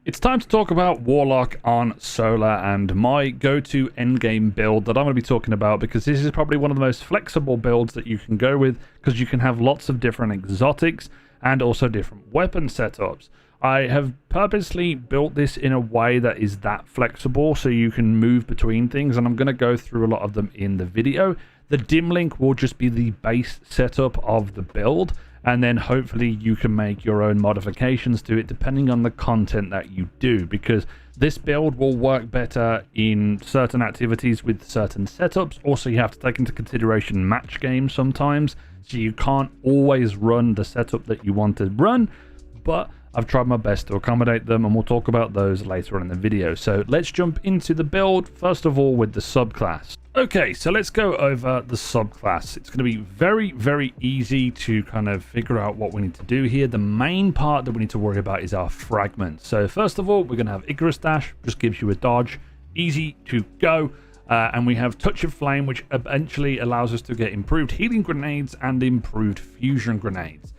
It's time to talk about Warlock on Solar and my go-to endgame build that I'm going to be talking about, because this is probably one of the most flexible builds that you can go with, because you can have lots of different exotics and also different weapon setups. I have purposely built this in a way that is that flexible so you can move between things, and I'm going to go through a lot of them in the video. The dim link will just be the base setup of the build, and then hopefully you can make your own modifications to it depending on the content that you do, because this build will work better in certain activities with certain setups. Also, you have to take into consideration match games sometimes, so you can't always run the setup that you want to run, but I've tried my best to accommodate them, and we'll talk about those later on in the video. So let's jump into the build, first of all with the subclass. Okay, so let's go over the subclass. It's going to be very, very easy to kind of figure out what we need to do here. The main part that we need to worry about is our fragments. So first of all, we're going to have Icarus Dash, just gives you a dodge, easy to go. And we have Touch of Flame, which eventually allows us to get improved healing grenades and improved fusion grenades.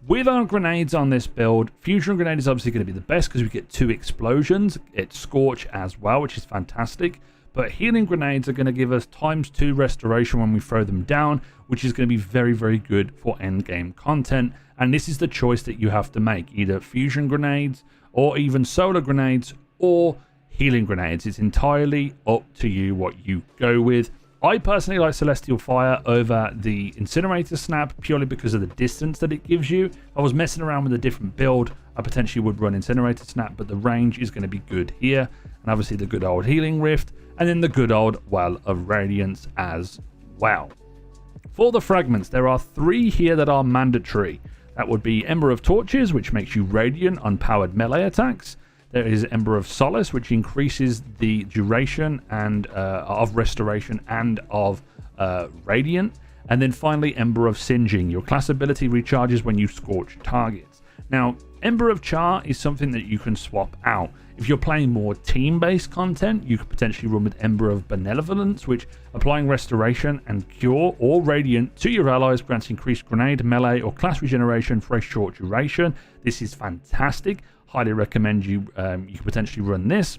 With our grenades on this build, fusion grenade is obviously going to be the best because we get 2 explosions. It's Scorch as well, which is fantastic. But healing grenades are going to give us ×2 restoration when we throw them down, which is going to be very, very good for endgame content. And this is the choice that you have to make, either fusion grenades or even solar grenades or healing grenades. It's entirely up to you what you go with. I personally like Celestial Fire over the Incinerator Snap purely because of the distance that it gives you. If I was messing around with a different build, I potentially would run Incinerator Snap, but the range is going to be good here. And obviously the good old Healing Rift, and then the good old Well of Radiance as well. For the fragments, there are 3 here that are mandatory. That would be Ember of Torches, which makes you radiant on powered melee attacks. There is Ember of Solace, which increases the duration and of restoration and of radiant. And then finally, Ember of Singeing. Your class ability recharges when you scorch targets. Now, Ember of Char is something that you can swap out. If you're playing more team-based content, you could potentially run with Ember of Benevolence, which applying restoration and cure or radiant to your allies grants increased grenade, melee, or class regeneration for a short duration. This is fantastic. Highly recommend you could potentially run this.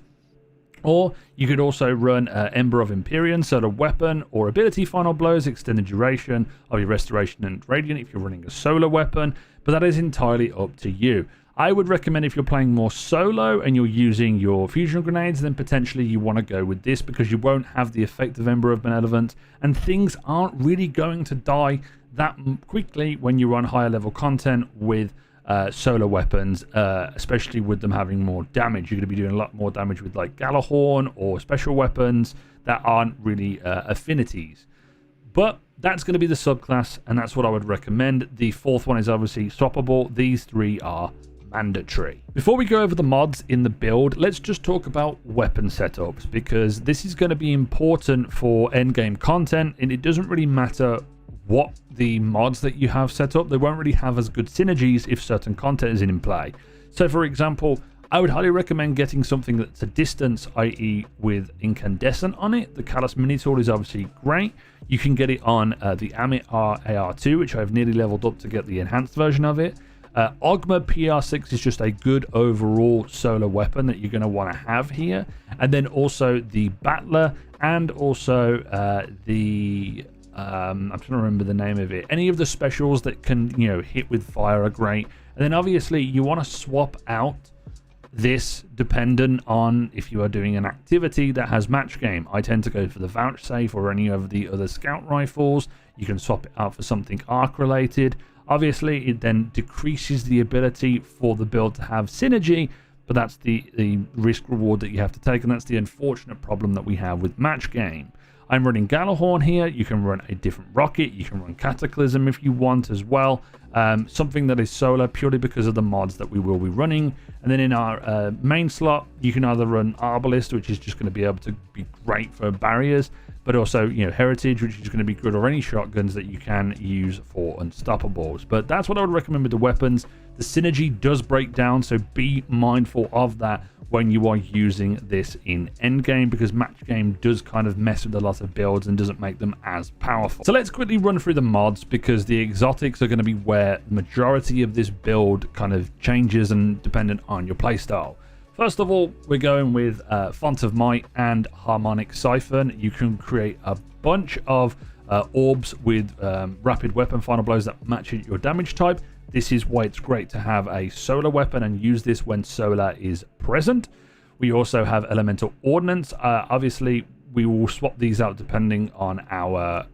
Or you could also run Ember of Empyrean, so the weapon or ability final blows extend the duration of your restoration and radiant if you're running a solar weapon, but that is entirely up to you. I would recommend if you're playing more solo and you're using your fusion grenades, then potentially you want to go with this because you won't have the effect of Ember of Benevolence, and things aren't really going to die that quickly when you run higher level content with solar weapons, especially with them having more damage. You're going to be doing a lot more damage with like Galahorn or special weapons that aren't really affinities. But that's going to be the subclass, and that's what I would recommend. The 4th one is obviously swappable. These 3 are mandatory. Before we go over the mods in the build, let's just talk about weapon setups, because this is going to be important for endgame content, and it doesn't really matter what the mods that you have set up. They won't really have as good synergies if certain content is in play. So for example, I would highly recommend getting something that's a distance, i.e. with incandescent on it. The Callus Mini Tool is obviously great. You can get it on the Amit AR2, which I've nearly leveled up to get the enhanced version of it. Ogma PR6 is just a good overall solar weapon that you're going to want to have here. And then also the Battler, and also I'm trying to remember the name of it. Any of the specials that can, hit with fire are great. And then obviously you want to swap out this dependent on if you are doing an activity that has match game. I tend to go for the Vouchsafe or any of the other scout rifles. You can swap it out for something arc related. Obviously, it then decreases the ability for the build to have synergy, but that's the risk reward that you have to take, and that's the unfortunate problem that we have with match game. I'm running Galahorn here. You can run a different rocket. You can run Cataclysm if you want as well. Something that is solar purely because of the mods that we will be running. And then in our main slot, you can either run Arbalist, which is just going to be able to be great for barriers, but also, Heritage, which is going to be good, or any shotguns that you can use for Unstoppables. But that's what I would recommend with the weapons. The synergy does break down, so be mindful of that when you are using this in endgame, because match game does kind of mess with a lot of builds and doesn't make them as powerful. So let's quickly run through the mods, because the exotics are going to be where the majority of this build kind of changes and dependent on your playstyle. First of all, we're going with Font of Might and Harmonic Siphon. You can create a bunch of orbs with rapid weapon final blows that match your damage type. This is why it's great to have a solar weapon and use this when solar is present. We also have Elemental Ordnance. Obviously, we will swap these out depending on our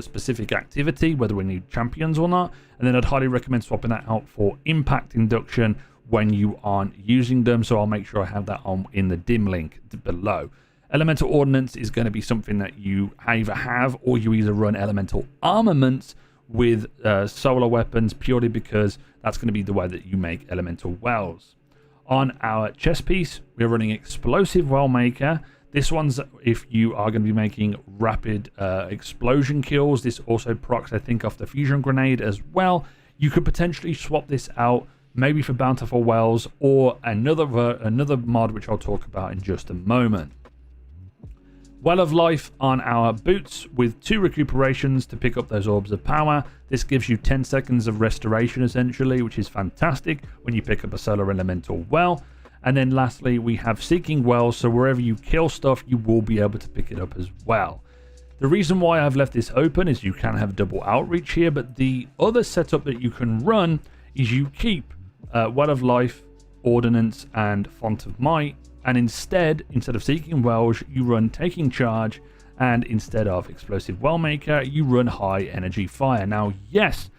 specific activity, whether we need champions or not. And then I'd highly recommend swapping that out for Impact Induction when you aren't using them. So I'll make sure I have that on in the dim link below. Elemental Ordnance is going to be something that you either have or you either run Elemental Armaments with solar weapons, purely because that's going to be the way that you make Elemental Wells. On our chest piece, we're running Explosive Well Maker. This one's if you are going to be making rapid explosion kills. This also procs, I think, off the fusion grenade as well. You could potentially swap this out maybe for Bountiful Wells or another mod, which I'll talk about in just a moment. Well of Life on our boots with 2 recuperations to pick up those orbs of power. This gives you 10 seconds of restoration essentially, which is fantastic when you pick up a solar elemental well. And then lastly, we have Seeking Wells, so wherever you kill stuff, you will be able to pick it up as well. The reason why I've left this open is you can have double outreach here, but the other setup that you can run is you keep Well of Life, Ordnance, and Font of Might, and instead of Seeking Wells, you run Taking Charge, and instead of Explosive Well Maker, you run High Energy Fire. Now, yes,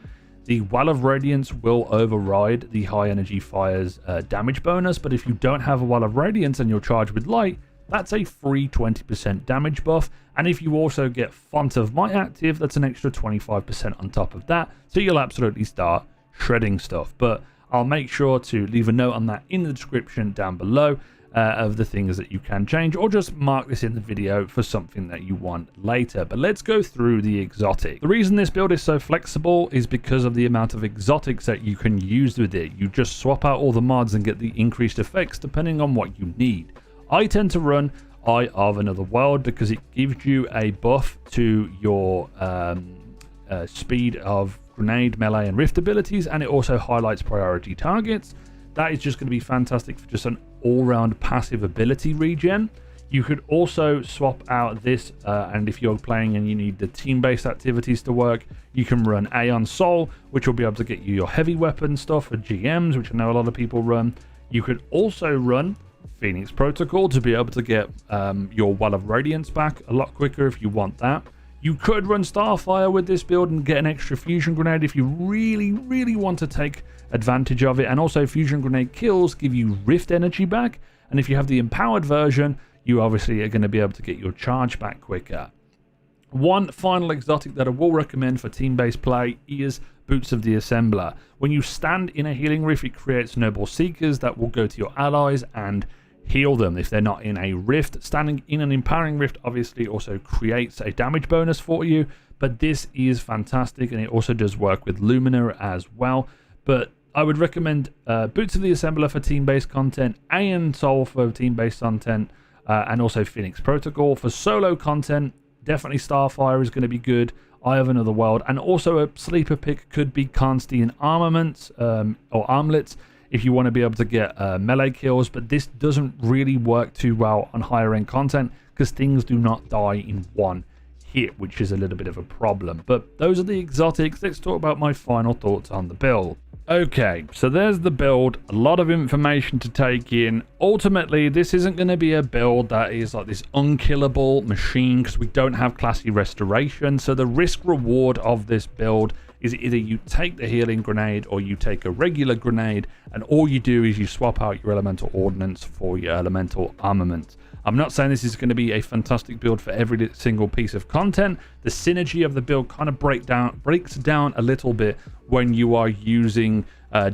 the Well of Radiance will override the High Energy Fire's damage bonus, but if you don't have a Well of Radiance and you're charged with Light, that's a free 20% damage buff. And if you also get Font of Might active, that's an extra 25% on top of that. So you'll absolutely start shredding stuff. But I'll make sure to leave a note on that in the description down below of the things that you can change, or just mark this in the video for something that you want later. But let's go through the exotic. The reason this build is so flexible is because of the amount of exotics that you can use with it. You just swap out all the mods and get the increased effects depending on what you need. I tend to run Eye of Another World because it gives you a buff to your speed of grenade, melee, and rift abilities, and it also highlights priority targets. That is just going to be fantastic for just an all-round passive ability regen. You could also swap out this, and if you're playing and you need the team-based activities to work, you can run Aeon Soul, which will be able to get you your heavy weapon stuff for GMs, which I know a lot of people run. You could also run Phoenix Protocol to be able to get your Well of Radiance back a lot quicker if you want that. You could run Starfire with this build and get an extra fusion grenade if you really, really want to take advantage of it. And also fusion grenade kills give you rift energy back. And if you have the empowered version, you obviously are going to be able to get your charge back quicker. One final exotic that I will recommend for team-based play is Boots of the Assembler. When you stand in a healing rift, it creates Noble Seekers that will go to your allies and heal them if they're not in a rift. Standing in an empowering rift obviously also creates a damage bonus for you, but this is fantastic, and it also does work with Lumina as well. But I would recommend Boots of the Assembler for team-based content, Aeon Soul for team-based content, and also Phoenix Protocol. For solo content, definitely Starfire is going to be good, Eye of Another World, and also a sleeper pick could be Karnstein Armaments or Armlets, if you want to be able to get melee kills. But this doesn't really work too well on higher end content because things do not die in one hit, which is a little bit of a problem. But those are the exotics. Let's talk about my final thoughts on the build. Okay, so there's the build. A lot of information to take in. Ultimately, this isn't going to be a build that is like this unkillable machine because we don't have classy restoration. So the risk reward of this build is either you take the healing grenade or you take a regular grenade, and all you do is you swap out your elemental ordnance for your elemental armament. I'm not saying this is going to be a fantastic build for every single piece of content. The synergy of the build kind of breaks down a little bit when you are using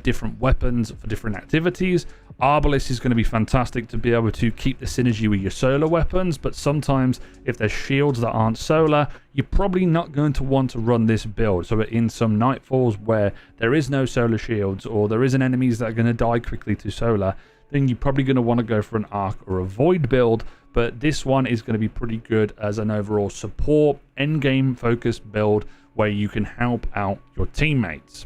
different weapons for different activities. Arbalest is going to be fantastic to be able to keep the synergy with your solar weapons, but sometimes if there's shields that aren't solar, you're probably not going to want to run this build. So in some nightfalls where there is no solar shields, or there isn't enemies that are going to die quickly to solar, then you're probably going to want to go for an arc or a void build. But this one is going to be pretty good as an overall support endgame focused build where you can help out your teammates.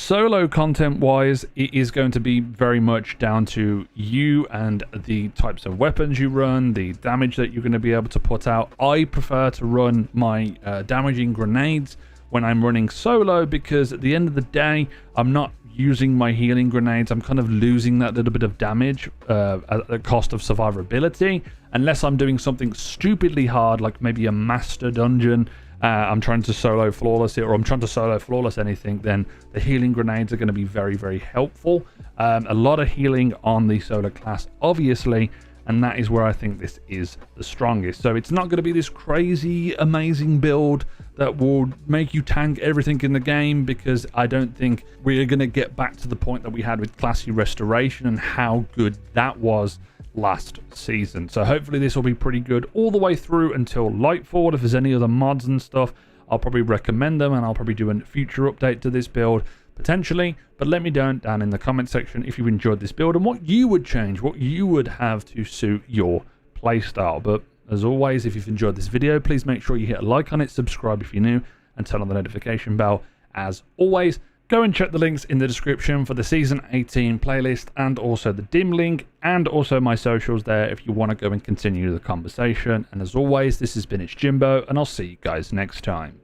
Solo content wise, it is going to be very much down to you and the types of weapons you run, the damage that you're going to be able to put out. I prefer to run my damaging grenades when I'm running solo, because at the end of the day, I'm not using my healing grenades. I'm kind of losing that little bit of damage at the cost of survivability, unless I'm doing something stupidly hard, like maybe a master dungeon. I'm trying to solo flawless it, or I'm trying to solo flawless anything, then the healing grenades are going to be very, very helpful. A lot of healing on the solo class, obviously, and that is where I think this is the strongest. So it's not going to be this crazy, amazing build that will make you tank everything in the game, because I don't think we're going to get back to the point that we had with Classy Restoration and how good that was last season. So hopefully this will be pretty good all the way through until Lightfall. If there's any other mods and stuff, I'll probably recommend them, and I'll probably do a future update to this build potentially. But let me know down in the comment section if you enjoyed this build and what you would change, what you would have to suit your playstyle. But as always, if you've enjoyed this video, please make sure you hit a like on it, subscribe if you're new, and turn on the notification bell. As always, go and check the links in the description for the Season 18 playlist, and also the dim link, and also my socials there if you want to go and continue the conversation. And as always, this has been It's Jimbo, and I'll see you guys next time.